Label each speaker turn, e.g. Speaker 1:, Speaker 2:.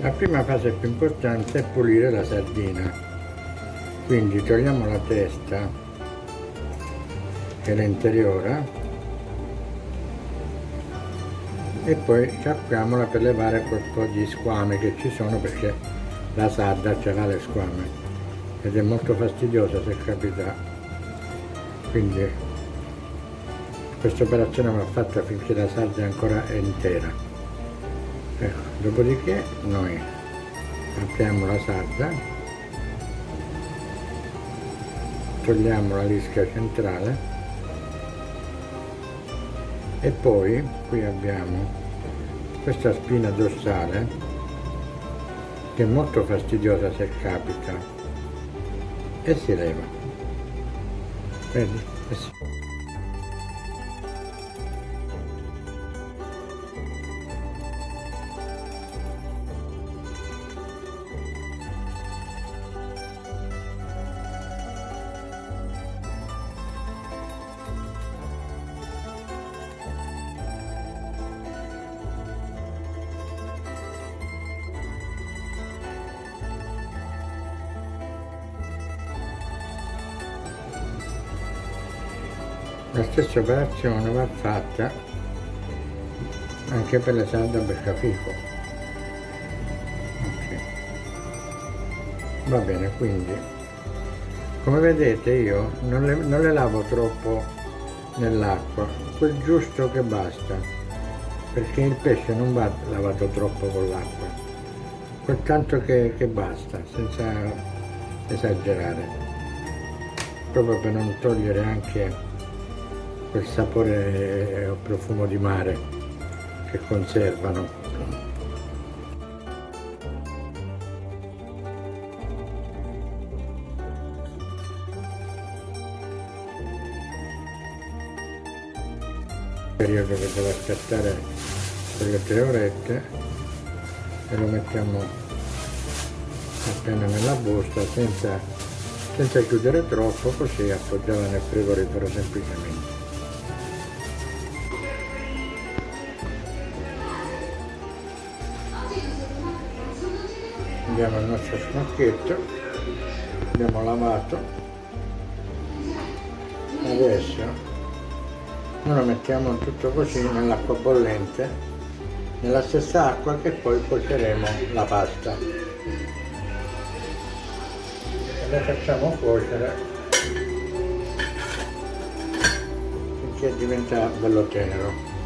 Speaker 1: La prima fase più importante è pulire la sardina, quindi togliamo la testa che è l'interiore e poi sciacquiamola per levare quel po' di squame che ci sono, perché la sarda ce l'ha le squame ed è molto fastidiosa se capita, quindi questa operazione va fatta finché la sarda ancora è intera. Ecco, dopodiché noi apriamo la sarda, togliamo la lisca centrale e poi qui abbiamo questa spina dorsale che è molto fastidiosa se capita e si leva, vedi? E si... La stessa operazione va fatta anche per le sarde a beccafico. Okay. Va bene, quindi come vedete io non le lavo troppo nell'acqua, quel giusto che basta, perché il pesce non va lavato troppo con l'acqua, quel tanto che basta, senza esagerare, proprio per non togliere anche quel sapore o profumo di mare che conservano. Il periodo che deve aspettare quelle 3 orette e lo mettiamo appena nella busta senza chiudere troppo, così appoggiarla nel frigorifero semplicemente. Abbiamo il nostro snocchetto, abbiamo lavato, adesso noi lo mettiamo tutto così nell'acqua bollente, nella stessa acqua che poi cuoceremo la pasta e le facciamo cuocere finché diventa bello tenero.